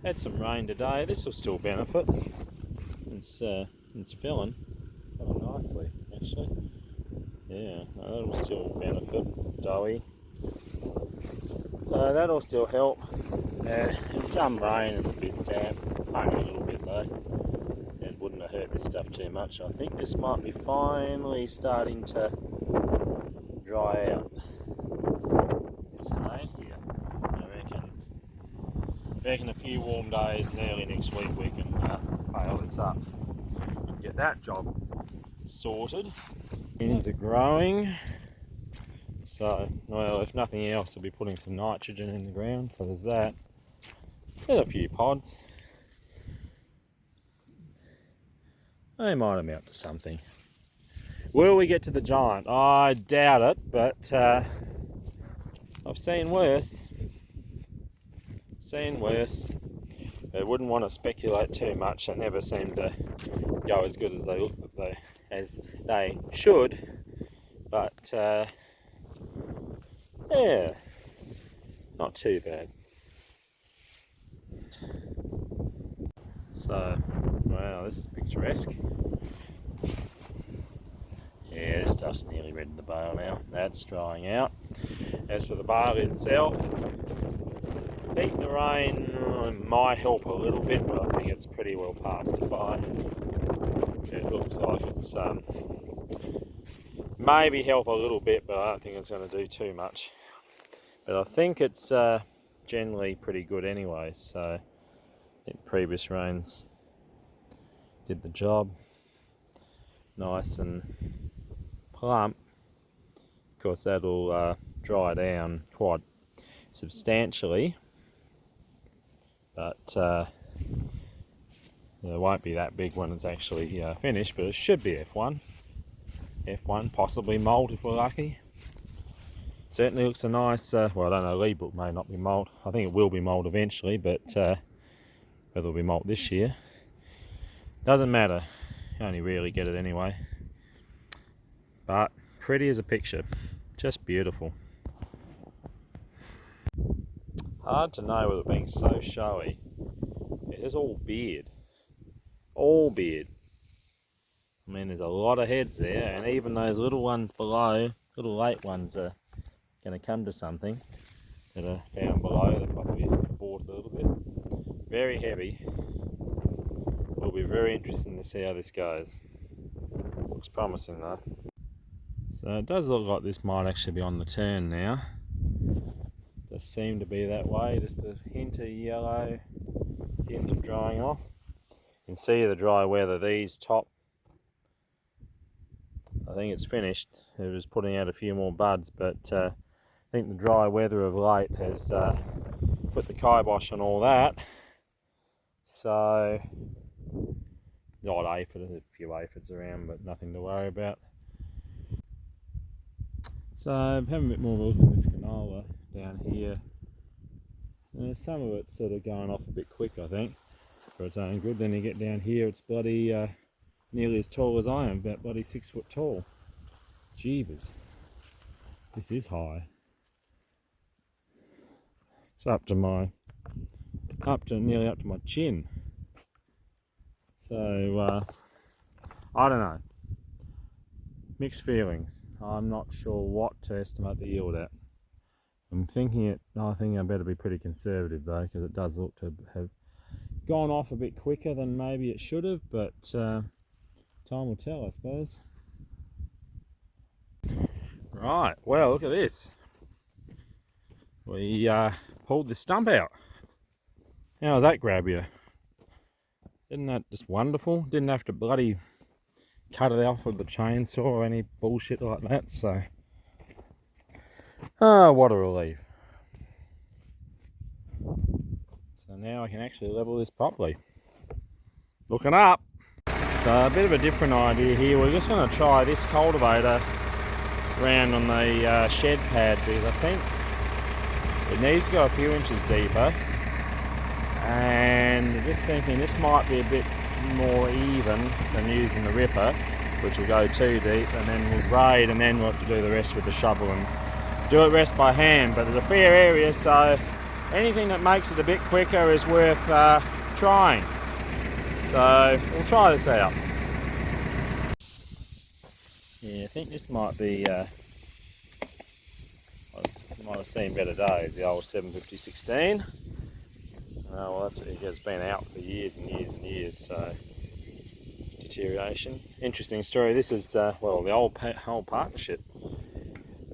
Had some rain today. This will still benefit. It's filling quite nicely, actually. Yeah, that'll still benefit. Doughy. So that'll still help. Come rain, it's a bit damp, only a little bit though. It wouldn't have hurt this stuff too much. I think this might be finally starting to dry out. This hay here. I reckon a few warm days and early next week we can bale this up and get that job sorted. Beans are growing. So, well, if nothing else, I'll be putting some nitrogen in the ground, so there's that. There's a few pods. They might amount to something. Will we get to the giant? I doubt it, but I've seen worse. I wouldn't want to speculate too much. They never seem to go as good as they should. But yeah, not too bad. So, wow, this is picturesque. Yeah, this stuff's nearly ready to bale now. That's drying out. As for the bale itself, I think the rain might help a little bit, but I think it's pretty well passed it by. It looks like it's maybe help a little bit, but I don't think it's going to do too much. But I think it's generally pretty good anyway, so I think previous rains did the job. Nice and plump. Of course that'll dry down quite substantially, but it won't be that big when it's actually finished, but it should be F1, possibly mould if we're lucky. Certainly looks a nice, well, I don't know, Leebrook may not be mould. I think it will be mould eventually, but whether it'll be mould this year, doesn't matter. You only rarely get it anyway. But pretty as a picture, just beautiful. Hard to know with it being so showy. It is all beard. All beard. I mean, there's a lot of heads there, and even those little ones below, little late ones are going to come to something that are down below. They're probably bought a little bit. Very heavy. It'll be very interesting to see how this goes. Looks promising though. So it does look like this might actually be on the turn now. Does seem to be that way, just a hint of yellow, hint of drying off. You can see the dry weather, these top, I think it's finished. It was putting out a few more buds, but I think the dry weather of late has put the kibosh on all that. So, not aphid, a few aphids around, but nothing to worry about. So I'm having a bit more of a look at this canola down here. Some of it's sort of going off a bit quick, I think, for its own good. Then you get down here, it's bloody nearly as tall as I am, about bloody 6 foot tall. Jeebus, this is high. It's nearly up to my chin. So I don't know. Mixed feelings. I'm not sure what to estimate the yield at. I think I better be pretty conservative though, because it does look to have gone off a bit quicker than maybe it should have, but time will tell, I suppose. Right, well, look at this. We pulled this stump out. How does that grab you? Isn't that just wonderful? Didn't have to bloody cut it off with the chainsaw or any bullshit like that, so what a relief. So now I can actually level this properly. Looking up. So a bit of a different idea here. We're just going to try this cultivator around on the shed pad, because I think it needs to go a few inches deeper, and just thinking this might be a bit more even than using the ripper, which will go too deep, and then we'll grade, and then we'll have to do the rest with the shovel and do it rest by hand. But there's a fair area, so anything that makes it a bit quicker is worth trying. So we'll try this out. Yeah, I think this might be, might have seen better days, the old 750-16. Well, it's been out for years and years and years, so deterioration. Interesting story. This is, well, the whole partnership.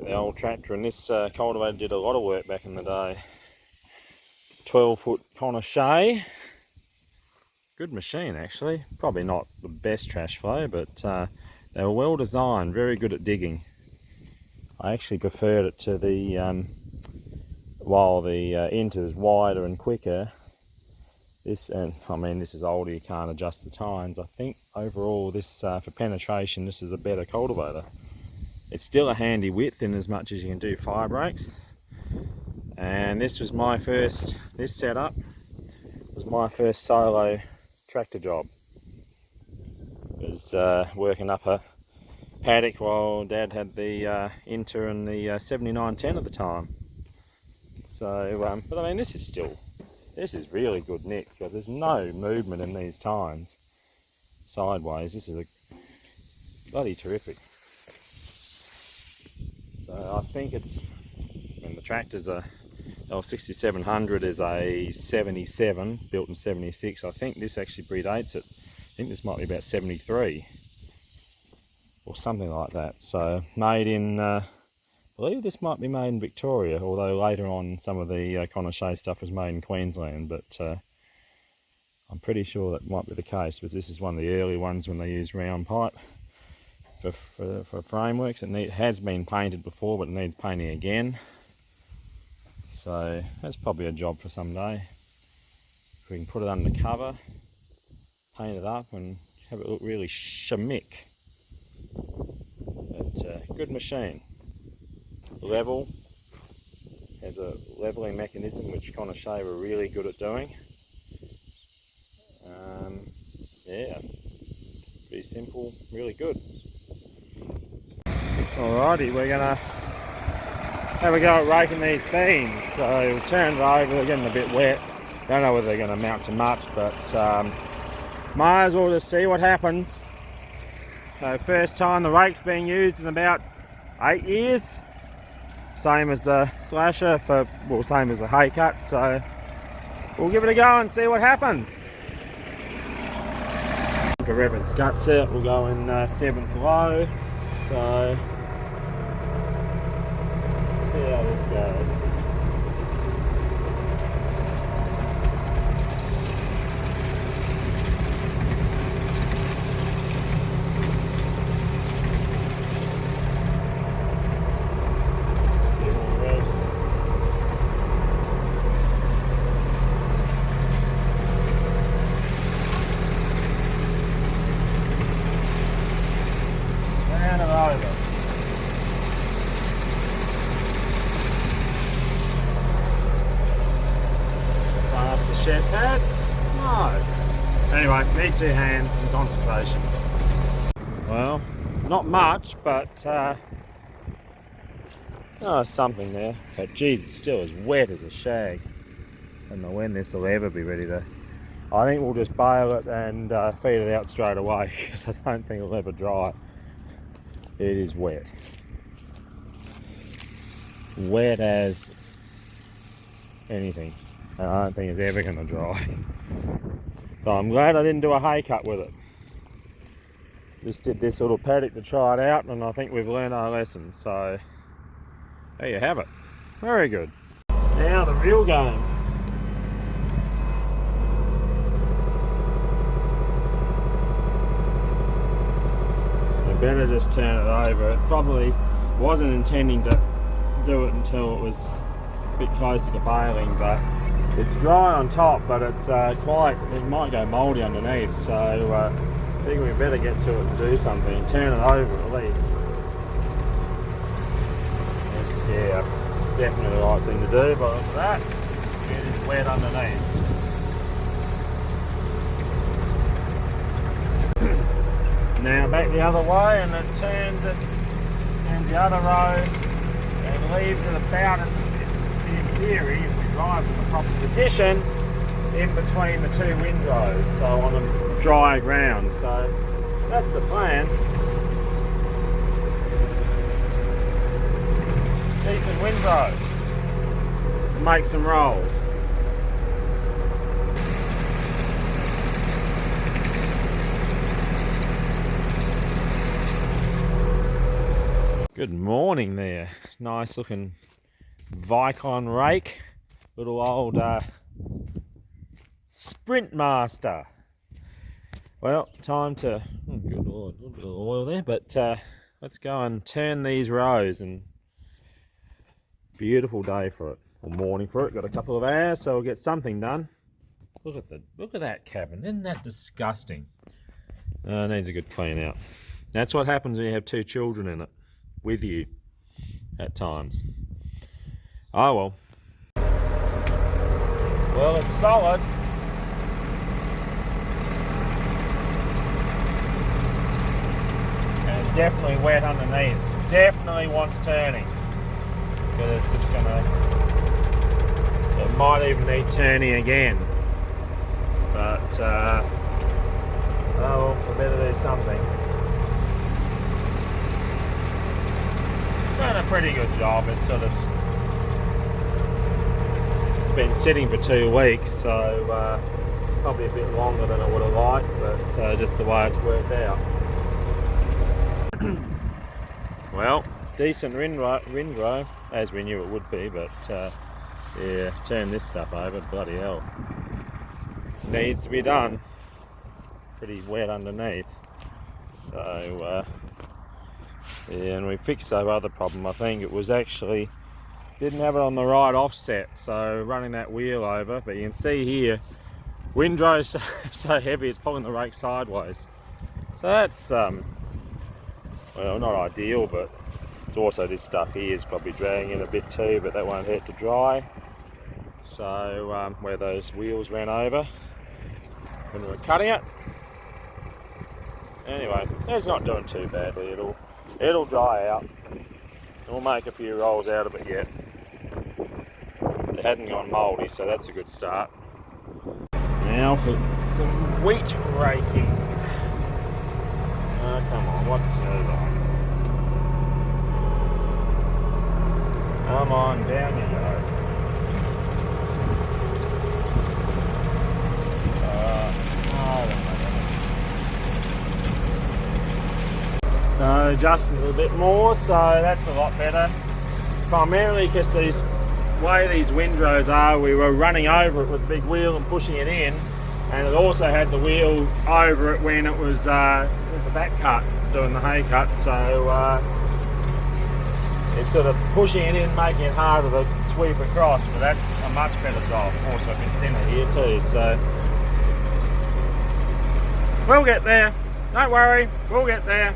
The old tractor, and this cultivator did a lot of work back in the day. 12-foot Conochet. Good machine, actually. Probably not the best trash flow, but they were well designed, very good at digging. I actually preferred it to the, while the Inter is wider and quicker. This, and I mean, this is older, you can't adjust the tines. I think overall this, for penetration, this is a better cultivator. It's still a handy width in as much as you can do fire breaks. And this was my first, this setup was my first solo tractor job. It was working up a paddock while Dad had the Inter and the 7910 at the time. So, but I mean, this is really good nick, because there's no movement in these tines sideways. This is a bloody terrific. So I think it's, and the tractor's a L6700 is a 77, built in 76. I think this actually predates it. I think this might be about 73 or something like that. So made in, I believe this might be made in Victoria, although later on some of the Conochet stuff was made in Queensland, but I'm pretty sure that might be the case, but this is one of the early ones when they used round pipe for frameworks. It has been painted before, but it needs painting again. So that's probably a job for some day. If we can put it under cover, paint it up and have it look really shamick. But good machine. Level, has a levelling mechanism which Conochet were really good at doing. Yeah, pretty simple, really good. Alrighty, we're gonna have a go at raking these beans. So we'll turn it over, they're getting a bit wet. Don't know whether they're going to amount to much, but might as well just see what happens. So first time the rake's being used in about 8 years. Same as the slasher, well, same as the hay cut, so we'll give it a go and see what happens. To rev its guts out, we'll go in 7th low, so see how this goes. Shed pad, nice. Anyway, need 2 hands and concentration. Well, not much, but something there. But geez, it's still as wet as a shag. I don't know when this will ever be ready to. I think we'll just bale it and feed it out straight away, because I don't think it'll ever dry. It is wet. Wet as anything. And I don't think it's ever going to dry. So I'm glad I didn't do a hay cut with it. Just did this little paddock to try it out, and I think we've learned our lesson. So there you have it. Very good. Now the real game. I better just turn it over. It probably wasn't intending to do it until it was a bit closer to baling, but it's dry on top, but it's it might go mouldy underneath, so I think we better get to it and do something. Turn it over at least. It's, yeah, definitely the right thing to do, but look at that. It is wet underneath. Now back the other way, and it turns the other row and leaves it about in theory. drive in the proper position in between the two windrows, so on a dry ground. So that's the plan. Decent windrow. Make some rolls. Good morning there. Nice looking Vicon rake. Little old Sprint Master. Well, time to, oh good lord, a little bit of oil there, but let's go and turn these rows. And beautiful day for it, or morning for it. Got a couple of hours, so we'll get something done. Look at that cabin. Isn't that disgusting? Needs a good clean out. That's what happens when you have two children in it with you at times. Oh well. Well, it's solid. And it's definitely wet underneath. Definitely wants turning. But it's just gonna, it might even need turning again. But oh well, we better do something. Done a pretty good job. It's sort of, it's been sitting for 2 weeks, so probably a bit longer than I would have liked, but just the way it's worked out. Well, decent windrow, as we knew it would be, but yeah, turn this stuff over, bloody hell. Needs to be done. Pretty wet underneath. So yeah, and we fixed that other problem. I think it was actually, didn't have it on the right offset, so running that wheel over, but you can see here, windrow's so heavy it's pulling the rake sideways. So that's, well, not ideal, but it's also this stuff here is probably dragging in a bit too, but that won't hurt to dry. So where those wheels ran over when we were cutting it. Anyway, it's not doing too badly. It'll dry out. We'll make a few rolls out of it yet. It hadn't gone mouldy, so that's a good start. Now for some wheat raking. Oh, come on, what's over? Come on, down you go. So just a little bit more, so that's a lot better. Primarily because these way these windrows are, we were running over it with a big wheel and pushing it in, and it also had the wheel over it when it was the back cut, doing the hay cut, so it's sort of pushing it in, making it harder to sweep across, but that's a much better job. Also a bit thinner here too, so we'll get there. Don't worry, we'll get there.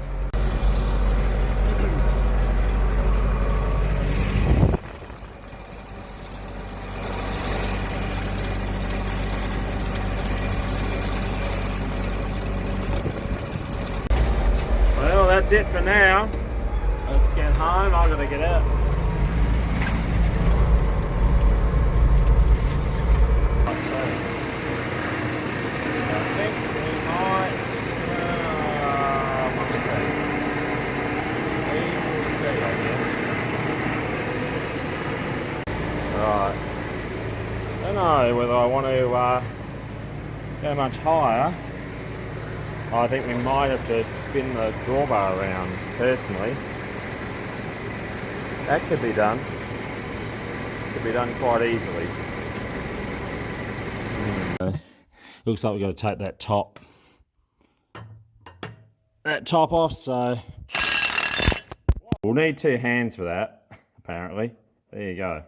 Well, that's it for now. Let's get home. I've got to get out. I think we might. What was that? We will see, I guess. Right. I don't know whether I want to go much higher. I think we might have to spin the drawbar around, personally. That could be done. Could be done quite easily. Looks like we've got to take that top off, so we'll need 2 hands for that, apparently. There you go.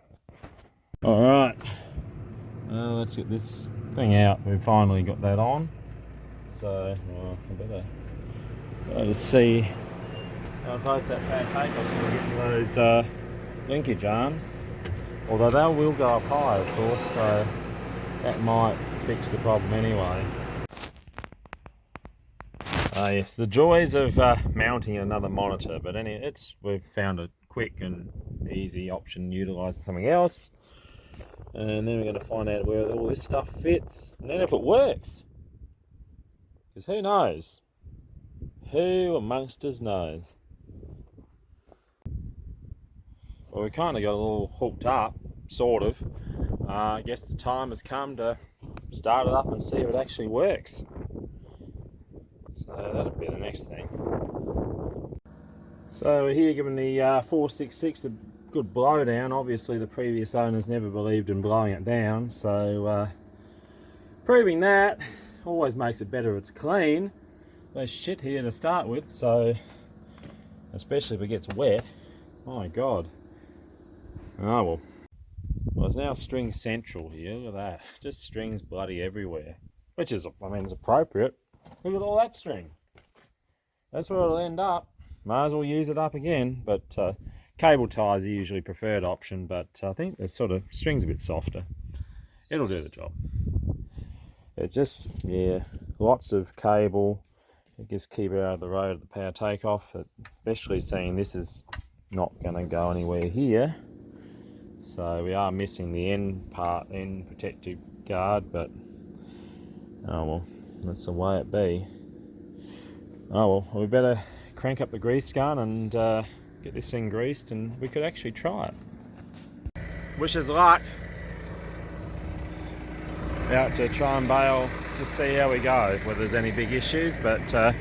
Alright. Well, let's get this thing out. We've finally got that on. So, I better just see how close that can take us when we get to those linkage arms. Although they will go up high, of course, so that might fix the problem anyway. Yes, the joys of mounting another monitor, but we've found a quick and easy option utilising something else. And then we're going to find out where all this stuff fits, and then if it works. Because who knows? Who amongst us knows? Well, we kind of got a little hooked up, sort of. I guess the time has come to start it up and see if it actually works. So that'll be the next thing. So we're here giving the 466 a good blow down. Obviously the previous owners never believed in blowing it down, so proving that always makes it better if it's clean. There's shit here to start with, so especially if it gets wet. My god. Oh well. Well, there's now string central here. Look at that. Just strings bloody everywhere. Which is, I mean, it's appropriate. Look at all that string. That's where it'll end up. Might as well use it up again. But cable ties are usually preferred option. But I think the sort of string's a bit softer. It'll do the job. It's just, yeah, lots of cable. Just keep it out of the road at the power takeoff. Especially seeing this is not going to go anywhere here. So we are missing the end protective guard, but oh well, that's the way it be. Oh well, we better crank up the grease gun and get this thing greased, and we could actually try it. Wish us luck. Out to try and bail, just see how we go, whether there's any big issues, but the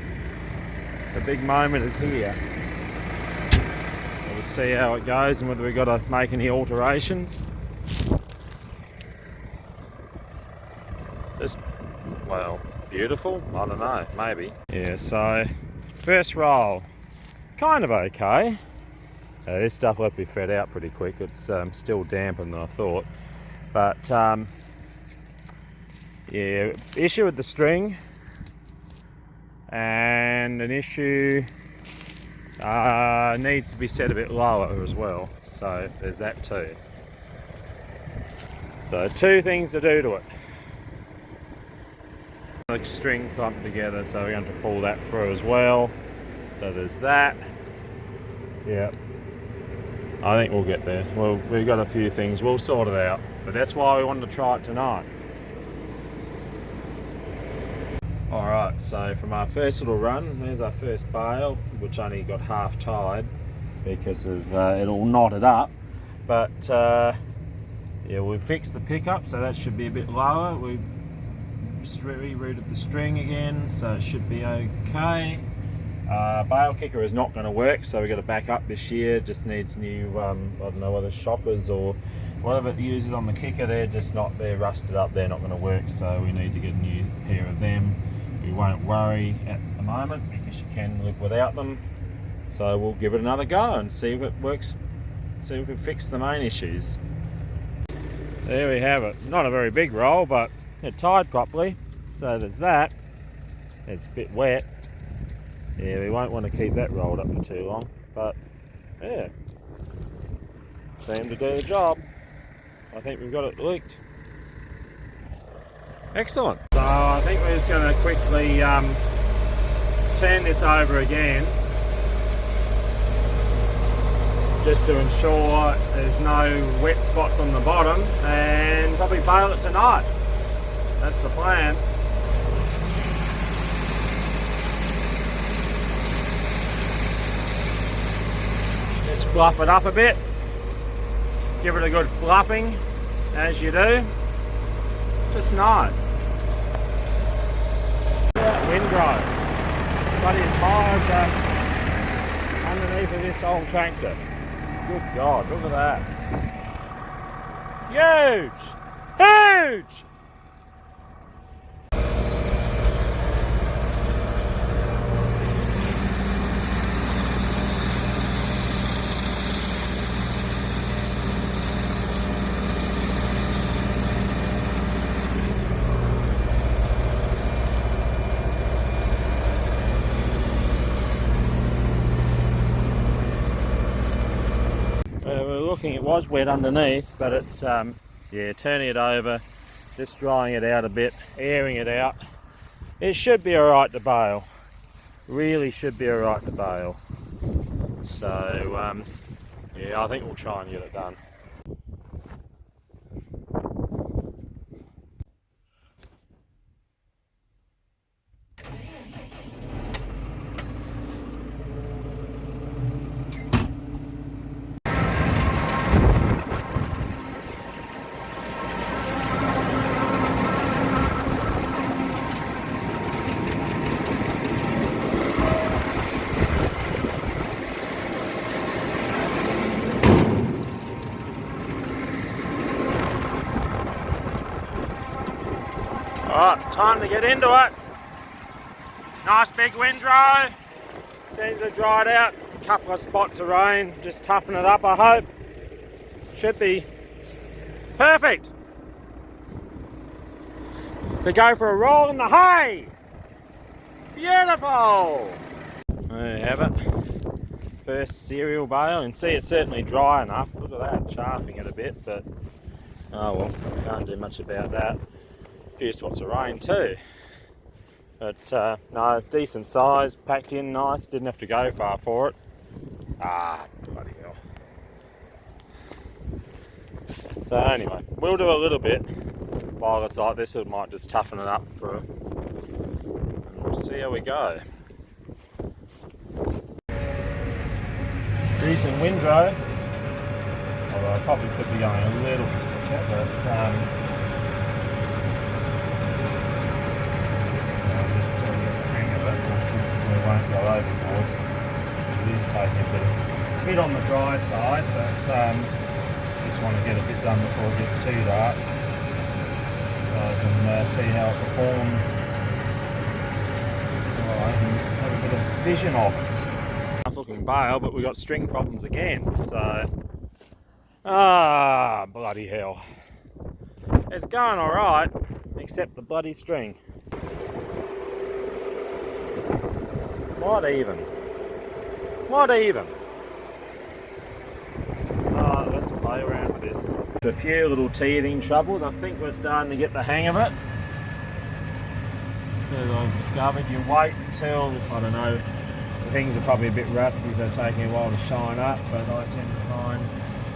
big moment is here. We'll see how it goes and whether we've got to make any alterations. Just, well, beautiful? I don't know, maybe. Yeah, so first roll, kind of okay. This stuff left me fed out pretty quick. It's still damper than I thought. But yeah, issue with the string and an issue needs to be set a bit lower as well, so there's that too. So two things to do to it. The string clumped together, so we're going to pull that through as well. So there's that. Yeah, I think we'll get there. Well, we've got a few things, we'll sort it out, but that's why we wanted to try it tonight. Alright, so from our first little run, there's our first bale, which only got half tied because of it all knotted up. But yeah, we fixed the pickup, so that should be a bit lower. We rerouted the string again, so it should be okay. Bale kicker is not going to work, so we've got to back up this year. It just needs new, I don't know whether shockers or whatever it uses on the kicker. They're rusted up, they're not going to work, so we need to get a new pair of them. We won't worry at the moment because you can live without them. So we'll give it another go and see if it works, see if we fix the main issues. There we have it. Not a very big roll, but it tied properly. So there's that. It's a bit wet. Yeah, we won't want to keep that rolled up for too long. But yeah, seemed to do the job. I think we've got it leaked. Excellent. So I think we're just going to quickly turn this over again, just to ensure there's no wet spots on the bottom, and probably bail it tonight. That's the plan. Just fluff it up a bit, give it a good fluffing as you do. Just nice. Windrow. Bloody as high as underneath of this old tractor. Good God, look at that. Huge! Huge! It was wet underneath, but it's yeah, turning it over, just drying it out a bit, airing it out. It should be alright to bail. Really should be alright to bail. So yeah, I think we'll try and get it done. Alright, time to get into it. Nice big windrow. Seems to have dried out. A couple of spots of rain, just toughen it up, I hope. Should be perfect to go for a roll in the hay. Beautiful. There you have it. First cereal bale. You can see it's certainly dry enough. Look at that, chaffing it a bit, but oh well, can't do much about that. A few spots of rain too. But no, decent size, packed in nice, didn't have to go far for it. Ah, bloody hell. So anyway, we'll do a little bit while it's like this. It might just toughen it up for it. And we'll see how we go. Decent windrow, although I probably could be going a little bit quicker, but just to get the hang of it, we won't go overboard. It is taking it's a bit on the dry side, but just want to get a bit done before it gets too dark, so I can see how it performs. I can have a bit of vision of it. Looking bale, but we got string problems again, so bloody hell. It's going alright, except the bloody string. What even? Let's play around with this. A few little teething troubles. I think we're starting to get the hang of it. So I've discovered you wait until, I don't know, the things are probably a bit rusty, so taking a while to shine up, but I tend to find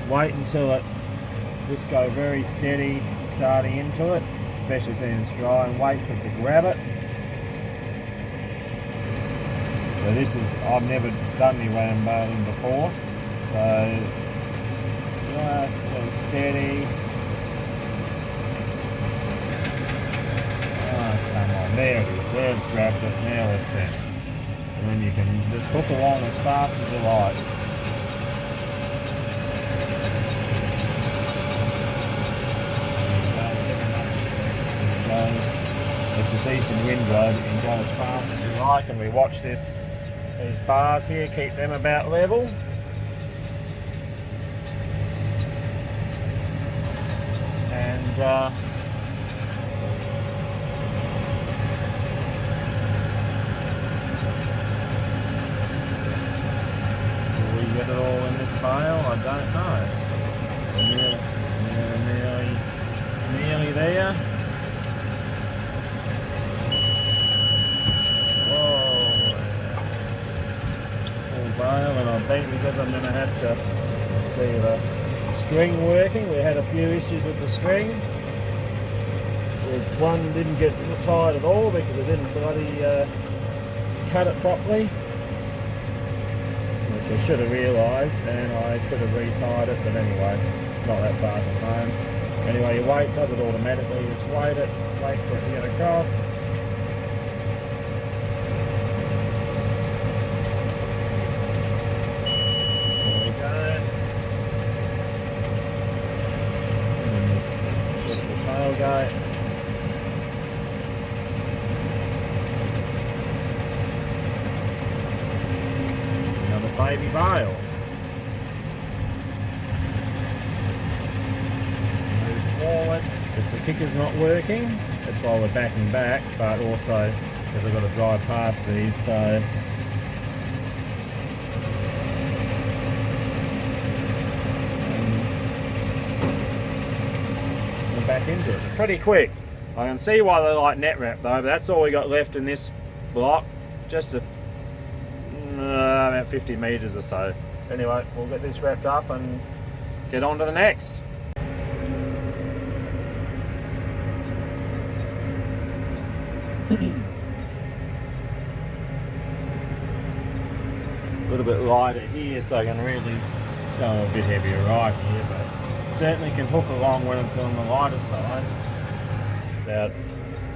wait until it just go very steady starting into it, especially seeing it's dry, and wait for it to grab it. So this is, I've never done any ram baling before, so just go steady. Oh come on, there it is, there's grabbed it, now it's set. And then you can just hook along as fast as you like. It's a decent windrow, you can go as fast as you like, and we watch these bars here, keep them about level. And get it all in this bale? I don't know. Nearly there. Whoa! Full bale, and I think because I'm going to have to see the string working. We had a few issues with the string. One didn't get tied at all because it didn't bloody cut it properly. I should have realised, and I could have retied it, but anyway, it's not that far from home. Anyway, you wait, does it automatically, just wait for it to get across. There we go. And then just the tailgate. Baby bale. Move forward. Because the kicker's not working, that's why we're backing back, but also because I've got to drive past these, so we're back into it. Pretty quick. I can see why they like net wrap though, but that's all we got left in this block. Just about 50 metres or so. Anyway, we'll get this wrapped up and get on to the next. A little bit lighter here, so I can really, it's going a bit heavier right here, but certainly can hook along when it's on the lighter side. About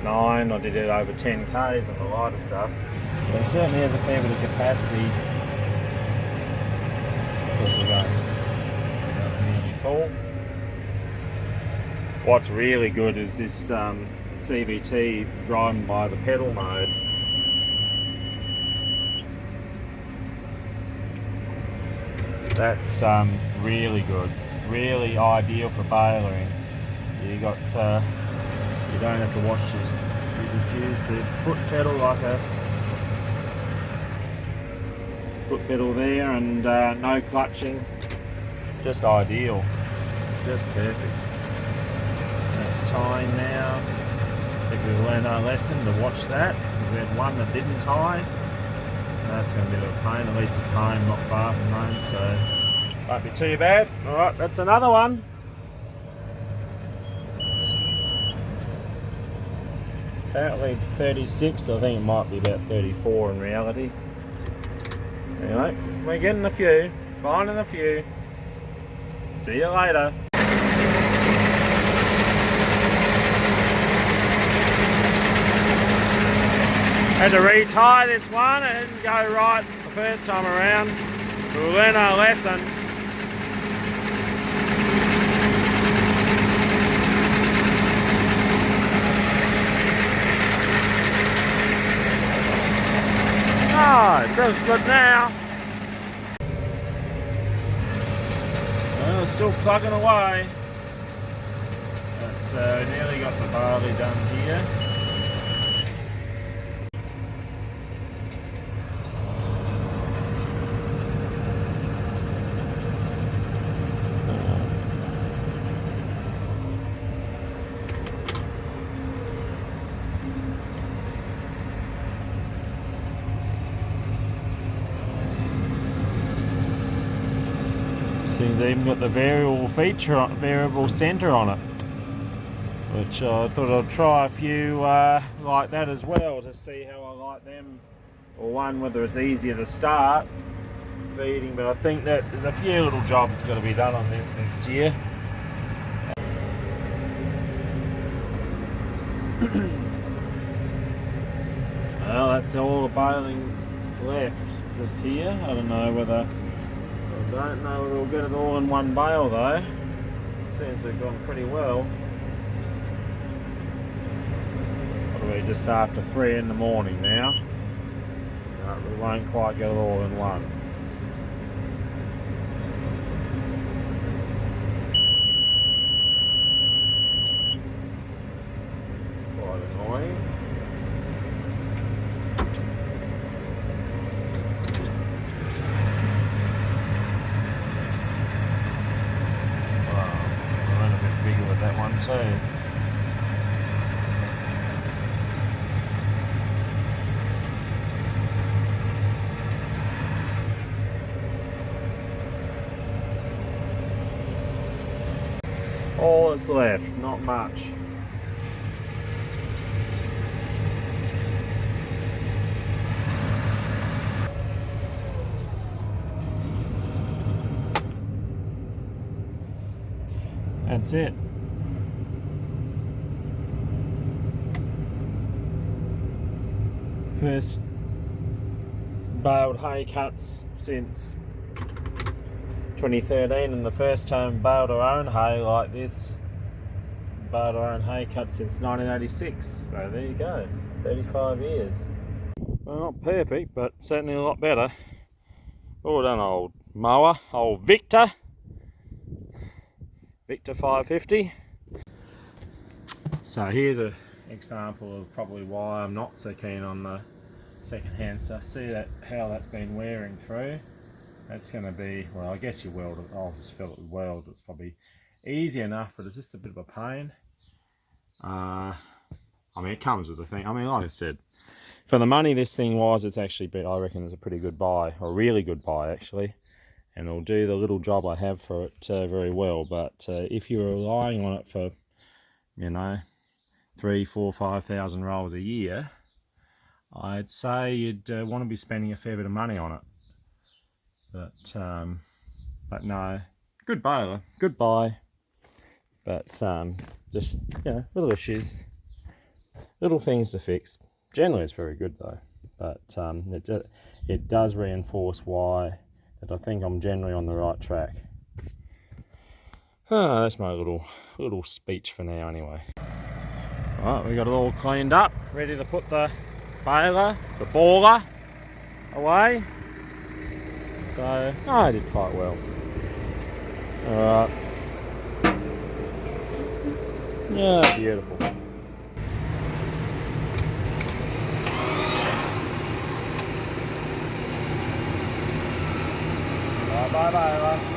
9, I did it over 10 k's on the lighter stuff. But it certainly has a fair bit of capacity. Of course we're going nearly full. What's really good is this CVT driving by the pedal mode. That's really good, really ideal for baling. You don't have to watch this. You just use the foot pedal like a foot pedal there, and no clutching. Just ideal, just perfect. That's tying now. I think we've learned our lesson to watch that, because we had one that didn't tie. That's going to be a little pain. At least it's home, not far from home, so won't be too bad. Alright, that's another one. Apparently 36, I think it might be about 34 in reality. Anyway, we're getting a few, finding a few. See you later. Had to retie this one, it didn't go right the first time around. We'll learn our lesson. Oh, it looks good now. Well, it's still plugging away. But nearly got the barley done here. This thing's even got the variable centre on it, which I thought I'd try a few like that as well to see how I like them, or one whether it's easier to start feeding. But I think that there's a few little jobs got to be done on this next year. Well, that's all the baling left just here. I don't know whether we'll get it all in one bale though. Seems to have gone pretty well. Probably just after 3 in the morning now. We won't quite get it all in one. It's quite annoying. That one too. All that's left, not much. That's it. First baled hay cuts since 2013, and the first time baled our own hay like this, baled our own hay cut since 1986. So there you go, 35 years. Well, not perfect, but certainly a lot better. Well done, old mower, old Victor 550. So here's an example of probably why I'm not so keen on the second-hand stuff. See that how that's been wearing through. That's going to be, well, I guess you weld it. I'll just fill it with weld. It's probably easy enough, but it's just a bit of a pain. I mean, it comes with the thing. I mean, like I said, for the money this thing was, it's actually, I reckon it's a pretty good buy, or a really good buy actually, and it'll do the little job I have for it very well. But if you're relying on it for, you know, 3, 4, 5,000 rolls a year, I'd say you'd want to be spending a fair bit of money on it. But no, good baler, good buy. But just, you know, little issues, little things to fix. Generally, it's very good though. But it does reinforce why that I think I'm generally on the right track. That's my little speech for now, anyway. Alright, we got it all cleaned up, ready to put the baller away. So, I did quite well. Alright. Yeah, beautiful. Bye bye.